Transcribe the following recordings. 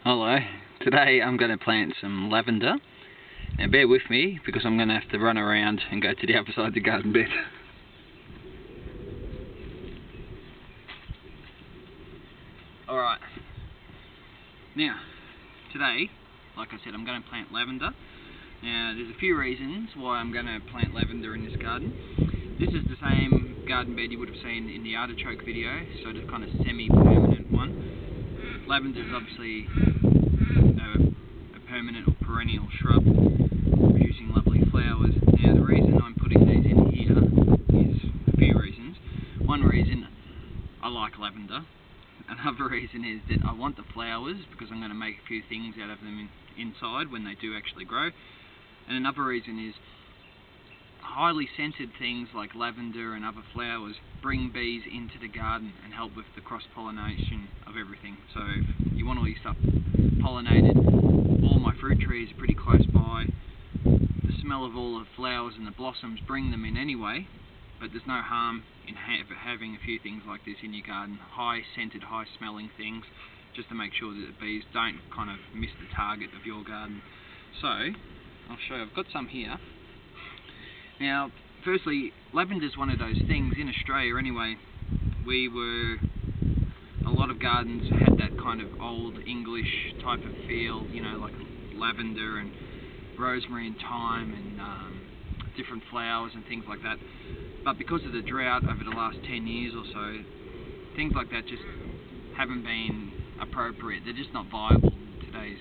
Hello, today I'm going to plant some lavender. Now bear with me because I'm going to have to run around and go to the other side of the garden bed. Alright, now today, like I said, I'm going to plant lavender. Now there's a few reasons why I'm going to plant lavender in this garden. This is the same garden bed you would have seen in the artichoke video, so the kind of semi-permanent one. Lavender is obviously a permanent or perennial shrub producing lovely flowers. Now the reason I'm putting these in here is a few reasons. One reason, I like lavender. Another reason is that I want the flowers because I'm going to make a few things out of them inside when they do actually grow. And another reason is highly scented things like lavender and other flowers bring bees into the garden and help with the cross-pollination of everything. So if you want all your stuff pollinated, all my fruit trees are pretty close by. The smell of all the flowers and the blossoms bring them in anyway, but there's no harm in having a few things like this in your garden, high scented, high smelling things, just to make sure that the bees don't kind of miss the target of your garden. So I'll show you, I've got some here. Now, firstly, lavender is one of those things in Australia anyway. A lot of gardens had that kind of old English type of feel, you know, like lavender and rosemary and thyme and different flowers and things like that. But because of the drought over the last 10 years or so, things like that just haven't been appropriate. They're just not viable in today's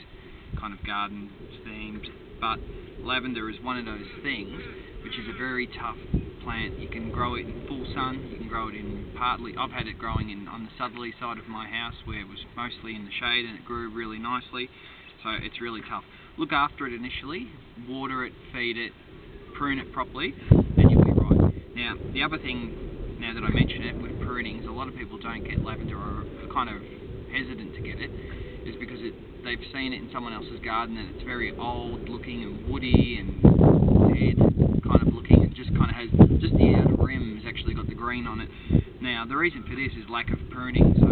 kind of garden themes. But lavender is one of those things which is a very tough plant. You can grow it in full sun, you can grow it in partly. I've had it growing on the southerly side of my house where it was mostly in the shade and it grew really nicely. So it's really tough. Look after it initially, water it, feed it, prune it properly, and you'll be right. Now, the other thing, now that I mention it, with pruning, is a lot of people don't get lavender or are kind of hesitant to get it, is because they've seen it in someone else's garden and it's very old looking and woody and dead kind of looking. It just kind of has, just the outer rim has actually got the green on it. Now the reason for this is lack of pruning. So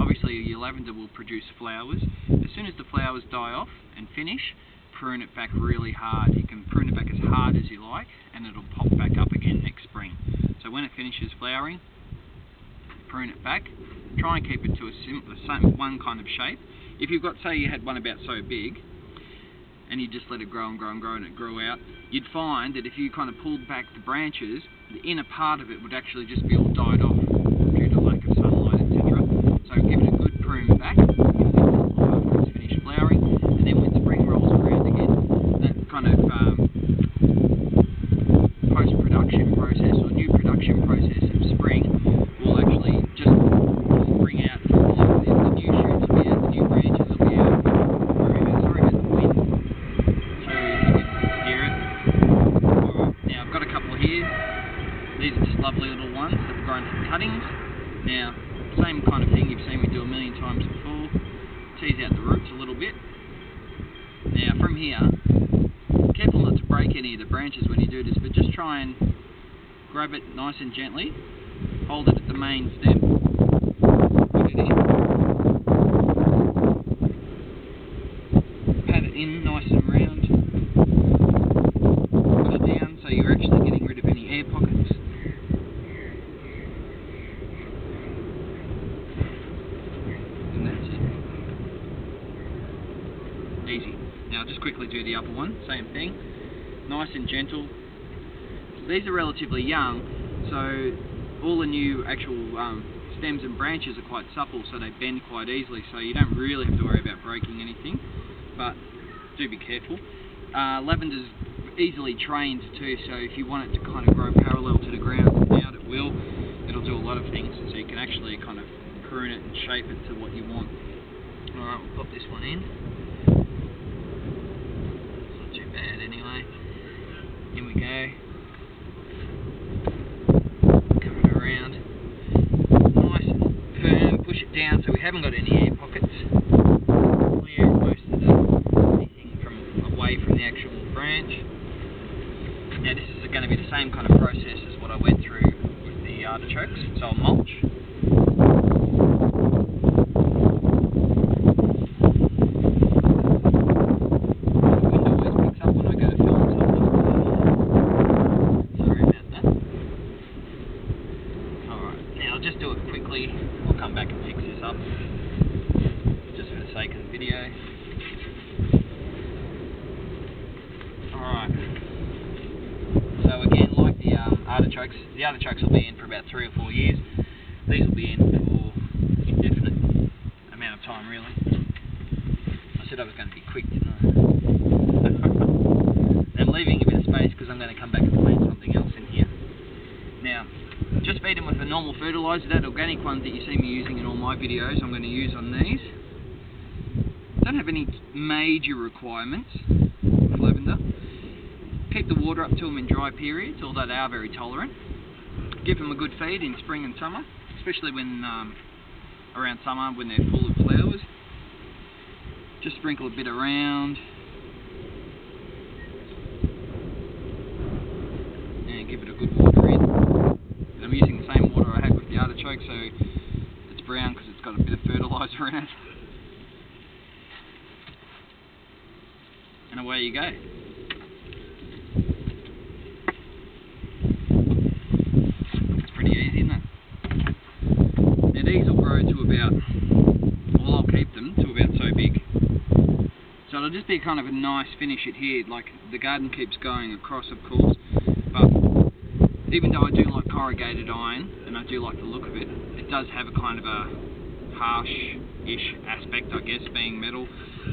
obviously your lavender will produce flowers. As soon as the flowers die off and finish, prune it back really hard. You can prune it back as hard as you like and it'll pop back up again next spring. So when it finishes flowering, prune it back. Try and keep it to one kind of shape. If you've got, say you had one about so big, and you just let it grow and grow and grow and it grew out, you'd find that if you kind of pulled back the branches, the inner part of it would actually just be all died off due to lack of sunlight, etc. So give it a good prune back after it's finished flowering, and then when spring rolls around again, that kind of post-production process or new production process of spring will actually just bring out the new shoots will be out, the new branches will be out. Sorry about the wind. These are just lovely little ones that have grown from cuttings. Now, same kind of thing you've seen me do a million times before. Tease out the roots a little bit. Now, from here, careful not to break any of the branches when you do this, but just try and grab it nice and gently. Hold it at the main stem. Put it in. Pat it in nice and round. Put it down so you're actually getting rid of any air pockets. Easy. Now I'll just quickly do the upper one, same thing, nice and gentle. These are relatively young, so all the new actual stems and branches are quite supple, so they bend quite easily, so you don't really have to worry about breaking anything, but do be careful. Lavender's easily trained too, so if you want it to kind of grow parallel to the ground out, it will. It'll do a lot of things, so you can actually kind of prune it and shape it to what you want. Alright, we'll pop this one in. Too bad anyway. Here we go. Coming around. Nice and firm. Push it down so we haven't got any air pockets. Clear most of anything from away from the actual branch. Now this is going to be the same kind of process as what I went through with the artichokes. So I'll mulch. video. Alright. So again, like the artichokes will be in for about 3 or 4 years. These will be in for indefinite amount of time, really. I said I was going to be quick, didn't I? I'm leaving a bit of space because I'm going to come back and plant something else in here. Now, just feed them with a normal fertiliser, that organic one that you see me using in all my videos, I'm going to use on these. Don't have any major requirements with lavender. Keep the water up to them in dry periods, although they are very tolerant. Give them a good feed in spring and summer, especially when around summer when they're full of flowers. Just sprinkle a bit around. And give it a good water in. And I'm using the same water I had with the artichoke, so it's brown because it's got a bit of fertiliser in it. And away you go. It's pretty easy, isn't it? Now these will grow to about, well, I'll keep them to about so big. So it'll just be kind of a nice finish it here, like the garden keeps going across, of course, but even though I do like corrugated iron, and I do like the look of it, it does have a kind of a harsh-ish aspect, I guess, being metal.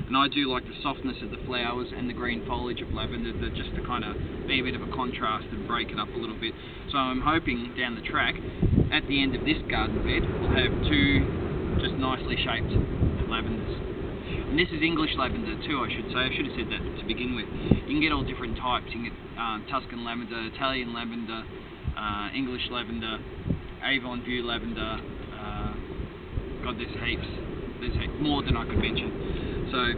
And I do like the softness of the flowers and the green foliage of lavender, just to kind of be a bit of a contrast and break it up a little bit. So I'm hoping down the track, at the end of this garden bed, we'll have 2 just nicely shaped lavenders. And this is English lavender too, I should say. I should have said that to begin with. You can get all different types. You can get Tuscan lavender, Italian lavender, English lavender, Avon View lavender. God, there's heaps. There's more than I could mention. So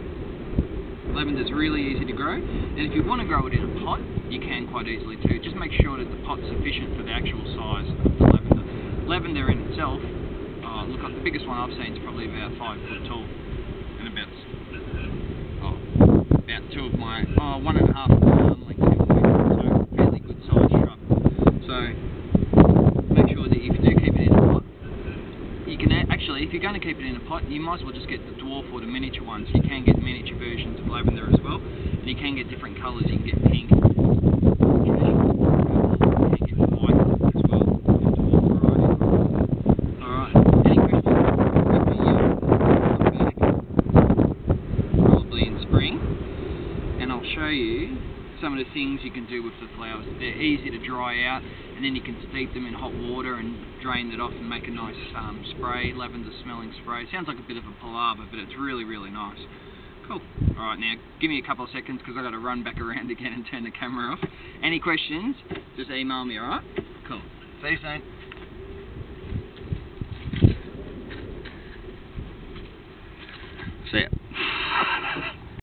lavender's really easy to grow. And if you want to grow it in a pot, you can quite easily too. Just make sure that the pot's sufficient for the actual size of the lavender. Lavender in itself, look, the biggest one I've seen is probably about 5 foot tall. And about 2 of my 1.5 arm length, so fairly good sized shrub. So make sure that if you do keep it in a pot, you can actually, if you're going to keep it in a pot, you might as well just get the dwarf or the miniature ones. You can get miniature versions of lavender as well, and you can get different colours. You can get pink, you can get white as well. Alright, any questions? Probably in spring, and I'll show you some of the things you can do with the flowers. They're easy to dry out, and then you can steep them in hot water and drain that off and make a nice spray, lavender smelling spray. Sounds like a bit of a palaver, but it's really, really nice. Cool. Alright, now give me a couple of seconds because I've got to run back around again and turn the camera off. Any questions, just email me, alright? Cool. See you soon.